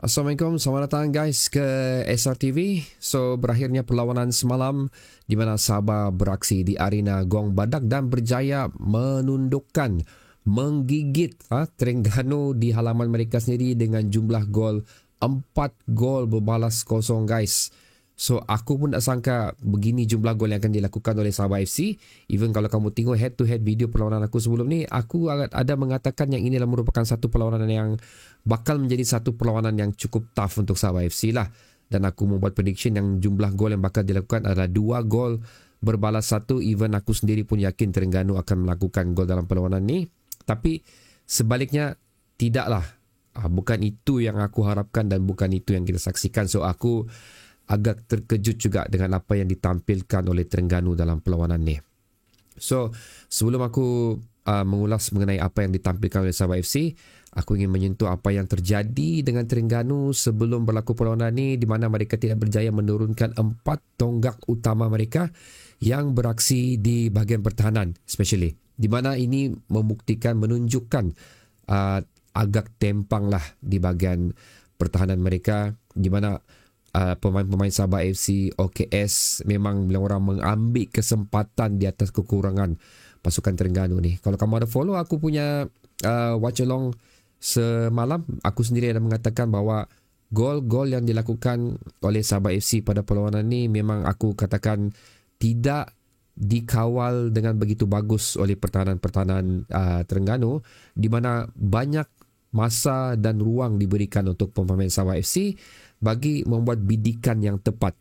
Assalamualaikum, selamat datang guys ke SRTV. So, berakhirnya perlawanan semalam di mana Sabah beraksi di arena Gong Badak dan berjaya menundukkan, menggigit Terengganu di halaman mereka sendiri dengan jumlah gol 4 gol berbalas kosong guys. So, aku pun tak sangka begini jumlah gol yang akan dilakukan oleh Sabah FC. Even kalau kamu tengok head-to-head video perlawanan aku sebelum ni, aku ada mengatakan yang inilah merupakan satu perlawanan yang bakal menjadi satu perlawanan yang cukup tough untuk Sabah FC lah. Dan aku membuat prediction yang jumlah gol yang bakal dilakukan adalah 2 gol berbalas 1. Even aku sendiri pun yakin Terengganu akan melakukan gol dalam perlawanan ni. Tapi sebaliknya tidaklah. Bukan itu yang aku harapkan dan bukan itu yang kita saksikan. So aku agak terkejut juga dengan apa yang ditampilkan oleh Terengganu dalam perlawanan ni. So, sebelum aku mengulas mengenai apa yang ditampilkan oleh Sabah FC, aku ingin menyentuh apa yang terjadi dengan Terengganu sebelum berlaku perlawanan ni, di mana mereka tidak berjaya menurunkan 4 tonggak utama mereka yang beraksi di bahagian pertahanan, especially. Di mana ini membuktikan, menunjukkan agak tempang lah di bahagian pertahanan mereka, di mana pemain-pemain Sabah FC, OKS memang orang mengambil kesempatan di atas kekurangan pasukan Terengganu ni. Kalau kamu ada follow aku punya watch along semalam, aku sendiri ada mengatakan bahawa gol-gol yang dilakukan oleh Sabah FC pada perlawanan ni memang aku katakan tidak dikawal dengan begitu bagus oleh pertahanan-pertahanan Terengganu, di mana banyak masa dan ruang diberikan untuk pemain Sabah FC bagi membuat bidikan yang tepat.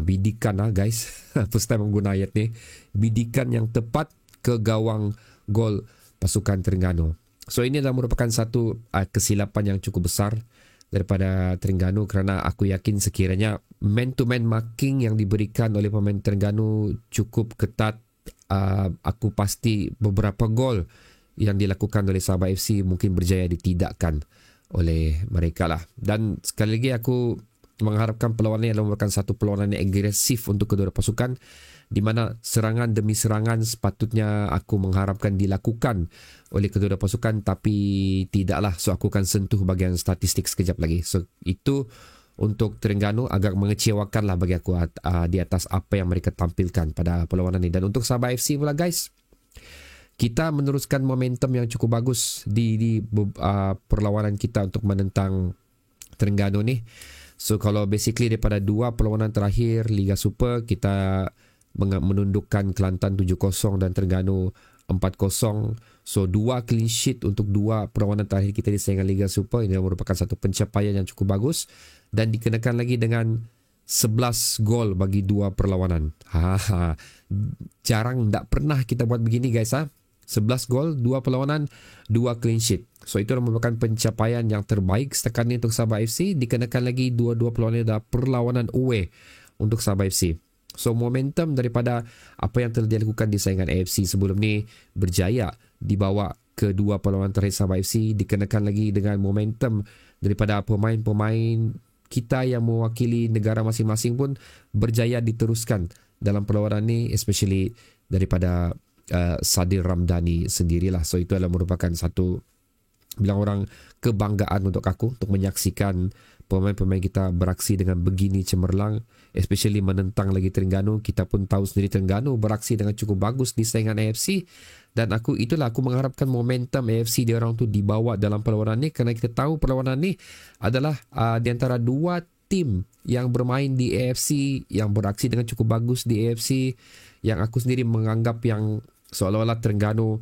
Bidikan guys. First time mengguna ayat ni. Bidikan yang tepat ke gawang gol pasukan Terengganu. So ini adalah merupakan satu kesilapan yang cukup besar daripada Terengganu, kerana aku yakin sekiranya man-to-man marking yang diberikan oleh pemain Terengganu cukup ketat, aku pasti beberapa gol yang dilakukan oleh Sabah FC mungkin berjaya ditidakkan oleh mereka lah. Dan sekali lagi aku mengharapkan perlawanan ini adalah merupakan satu perlawanan yang agresif untuk kedua pasukan, di mana serangan demi serangan sepatutnya aku mengharapkan dilakukan oleh kedua pasukan, tapi tidaklah. So aku akan sentuh bahagian statistik sekejap lagi. So itu untuk Terengganu agak mengecewakan lah bagi aku di atas apa yang mereka tampilkan pada perlawanan ini. Dan untuk Sabah FC pula guys, kita meneruskan momentum yang cukup bagus di perlawanan kita untuk menentang Terengganu ni. So kalau basically daripada 2 perlawanan terakhir Liga Super, kita menundukkan Kelantan 7-0 dan Terengganu 4-0. So 2 clean sheet untuk 2 perlawanan terakhir kita di saingan Liga Super. Ini merupakan satu pencapaian yang cukup bagus dan dikenakan lagi dengan 11 gol bagi 2 perlawanan. Jarang, tak pernah kita buat begini guys. 11 gol, 2 perlawanan, 2 clean sheet. So itu merupakan pencapaian yang terbaik setakat ini untuk Sabah FC. Dikenakan lagi 2 perlawanan adalah perlawanan away untuk Sabah FC. So momentum daripada apa yang telah dilakukan di saingan AFC sebelum ni berjaya dibawa ke 2 perlawanan terakhir Sabah FC. Dikenakan lagi dengan momentum daripada pemain-pemain kita yang mewakili negara masing-masing pun berjaya diteruskan dalam perlawanan ni, especially daripada Sadil Ramdhani sendirilah. So itu adalah merupakan satu, bilang orang, kebanggaan untuk aku untuk menyaksikan pemain-pemain kita beraksi dengan begini cemerlang, especially menentang lagi Terengganu. Kita pun tahu sendiri Terengganu beraksi dengan cukup bagus di saingan AFC, dan aku mengharapkan momentum AFC dia orang tu dibawa dalam perlawanan ni, kerana kita tahu perlawanan ni adalah di antara 2 tim yang bermain di AFC yang beraksi dengan cukup bagus di AFC, yang aku sendiri menganggap yang seolah-olah Terengganu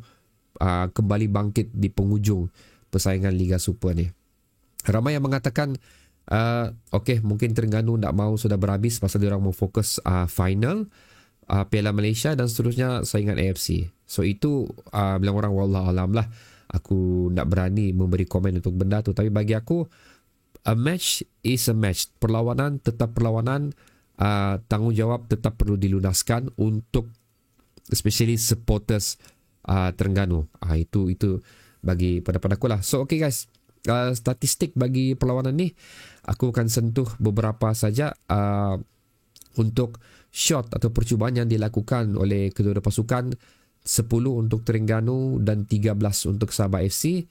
kembali bangkit di penghujung persaingan Liga Super ni. Ramai yang mengatakan mungkin Terengganu tak mau, sudah berhabis pasal dia orang mau fokus final Piala Malaysia dan seterusnya saingan AFC. So itu bilang orang wallahualam lah. Aku tak berani memberi komen untuk benda tu, tapi bagi aku a match is a match. Perlawanan tetap perlawanan. Tanggungjawab tetap perlu dilunaskan untuk especially supporters Terengganu. Itu bagi pendapat aku lah. So okay guys, statistik bagi perlawanan ni aku akan sentuh beberapa saja. Untuk shot atau percubaan yang dilakukan oleh kedua pasukan, 10 untuk Terengganu dan 13 untuk Sabah FC.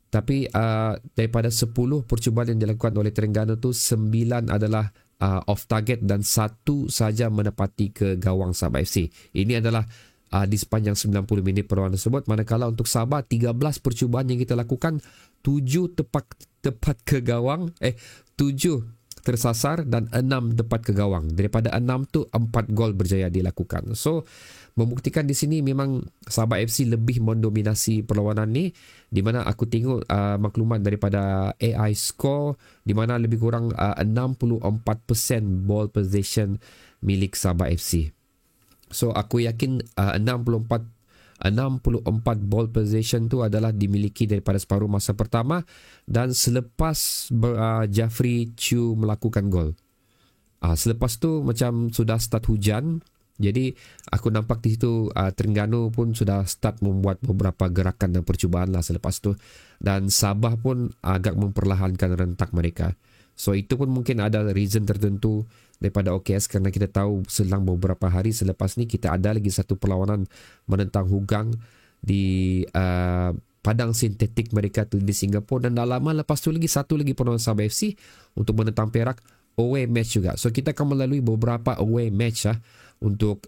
Tapi daripada 10 percubaan yang dilakukan oleh Terengganu tu, 9 adalah off target dan 1 saja menepati ke gawang Sabah FC. Ini adalah di sepanjang 90 minit perlawanan tersebut. Manakala untuk Sabah, 13 percubaan yang kita lakukan, 7 tepat ke gawang, 7 tersasar dan 6 tepat ke gawang. Daripada 6 tu 4 gol berjaya dilakukan. So membuktikan di sini memang Sabah FC lebih mendominasi perlawanan ni, di mana aku tengok maklumat daripada AI Score, di mana lebih kurang 64% ball possession milik Sabah FC. So aku yakin 64 ball possession tu adalah dimiliki daripada separuh masa pertama dan selepas Jeffrey Chu melakukan gol. Selepas tu macam sudah start hujan, jadi aku nampak di situ Terengganu pun sudah start membuat beberapa gerakan dan percubaan lah selepas tu, dan Sabah pun agak memperlahankan rentak mereka. So itu pun mungkin ada reason tertentu daripada OKS, kerana kita tahu selang beberapa hari selepas ni kita ada lagi satu perlawanan menentang Hugang di padang sintetik mereka tu di Singapura, dan dah lama lepas tu lagi satu lagi perlawanan Sabah FC untuk menentang Perak, away match juga. So kita akan melalui beberapa away match untuk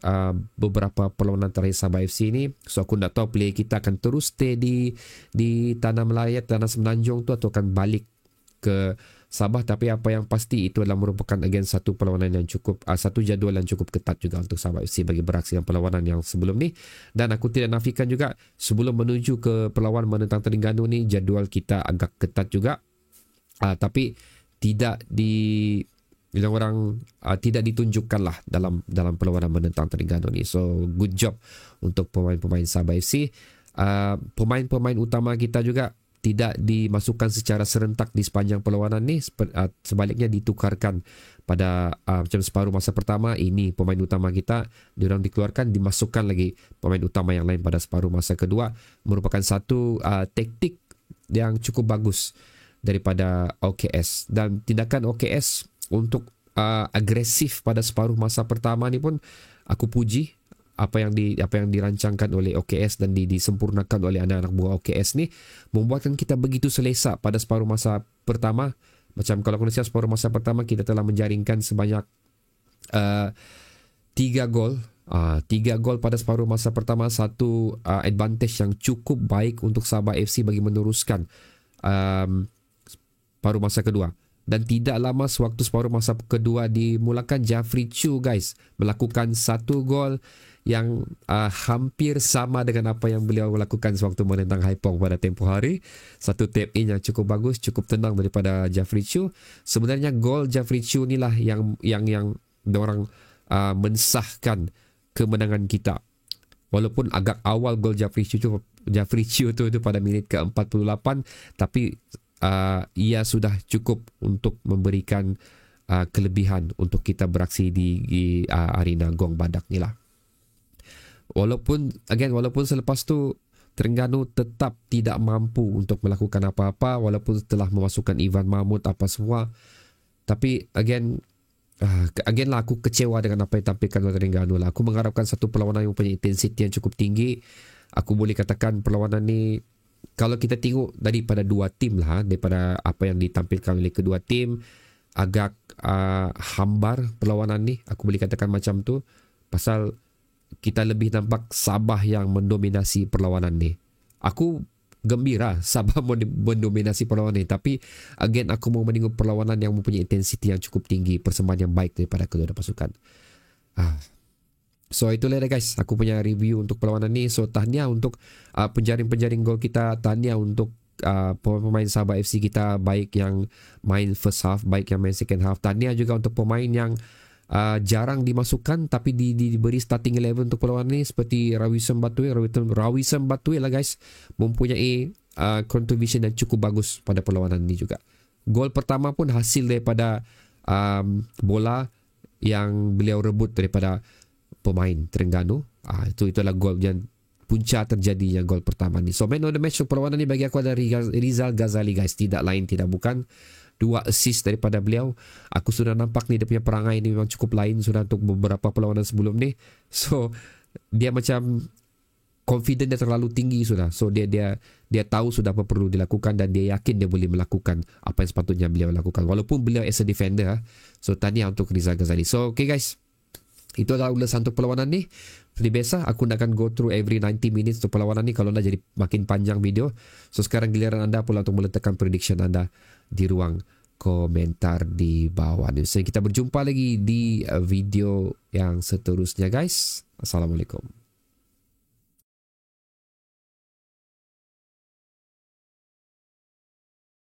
beberapa perlawanan terakhir Sabah FC ni. So aku tak tahu player kita akan terus stay di Tanah Melayu, Tanah Semenanjung tu, atau akan balik ke Sabah. Tapi apa yang pasti itu adalah merupakan satu perlawanan yang cukup, satu jadual yang cukup ketat juga untuk Sabah FC bagi beraksi dengan perlawanan yang sebelum ni. Dan aku tidak nafikan juga sebelum menuju ke perlawanan menentang Terengganu ni, jadual kita agak ketat juga, tapi tidak tidak ditunjukkan lah dalam perlawanan menentang Terengganu ni. So good job untuk pemain-pemain Sabah FC. Pemain-pemain utama kita juga tidak dimasukkan secara serentak di sepanjang perlawanan ni, sebaliknya ditukarkan pada macam separuh masa pertama. Ini pemain utama kita, diorang dikeluarkan, dimasukkan lagi pemain utama yang lain pada separuh masa kedua. Merupakan satu taktik yang cukup bagus daripada OKS, dan tindakan OKS untuk agresif pada separuh masa pertama ni pun aku puji. Apa yang dirancangkan oleh OKS dan disempurnakan oleh anak-anak buah OKS ni membuatkan kita begitu selesa pada separuh masa pertama. Macam kalau kena separuh masa pertama kita telah menjaringkan sebanyak 3 gol. 3 gol pada separuh masa pertama, satu advantage yang cukup baik untuk Sabah FC bagi meneruskan separuh masa kedua. Dan tidak lama sewaktu separuh masa kedua dimulakan, Jeffrey Chu guys melakukan 1 gol yang hampir sama dengan apa yang beliau lakukan sewaktu menentang Haipong pada tempoh hari. Satu tap in yang cukup bagus, cukup tenang daripada Jeffrey Chu. Sebenarnya gol Jeffrey Chu inilah yang diorang mensahkan kemenangan kita. Walaupun agak awal gol Jeffrey Chu tu pada minit ke-48, tapi ia sudah cukup untuk memberikan kelebihan untuk kita beraksi di arena Gong Badak ni lah. Walaupun selepas tu Terengganu tetap tidak mampu untuk melakukan apa-apa, walaupun telah memasukkan Ivan Mahmud apa semua. Tapi again lah aku kecewa dengan apa yang tampilkan oleh Terengganu lah. Aku mengharapkan satu perlawanan yang punya intensiti yang cukup tinggi. Aku boleh katakan perlawanan ni, kalau kita tengok daripada dua tim lah, daripada apa yang ditampilkan oleh kedua tim, agak hambar perlawanan ni. Aku boleh katakan macam tu. Pasal kita lebih nampak Sabah yang mendominasi perlawanan ni. Aku gembira Sabah mendominasi perlawanan ni, tapi again aku mau menengok perlawanan yang mempunyai intensiti yang cukup tinggi, persembahan yang baik daripada kedua pasukan. So itulah guys, aku punya review untuk perlawanan ni. So tahniah untuk penjaring-penjaring gol kita, tahniah untuk pemain Sabah FC kita, baik yang main first half, baik yang main second half. Tahniah juga untuk pemain yang jarang dimasukkan tapi diberi starting 11 untuk perlawanan ni, seperti Rawisam Batui lah guys, mempunyai contribution yang cukup bagus pada perlawanan ni juga. Gol pertama pun hasil daripada bola yang beliau rebut daripada pemain Terengganu. Itulah gol yang punca terjadinya gol pertama ni. So man of the match untuk perlawanan ni bagi aku adalah Rizal Ghazali guys, tidak lain tidak bukan. 2 assist daripada beliau. Aku sudah nampak ni dia punya perangai ni memang cukup lain sudah untuk beberapa perlawanan sebelum ni. So dia macam confident dia terlalu tinggi sudah. So dia tahu sudah apa perlu dilakukan dan dia yakin dia boleh melakukan apa yang sepatutnya beliau lakukan. Walaupun beliau as a defender. So tahniah untuk Rizal Ghazali. So okay guys, itu adalah ulasan untuk perlawanan ni. Seperti biasa, aku nak akan go through every 90 minutes untuk perlawanan ni kalau nak jadi makin panjang video. So sekarang giliran anda pula untuk meletakkan prediction anda di ruang komentar di bawah ni. So kita berjumpa lagi di video yang seterusnya guys. Assalamualaikum.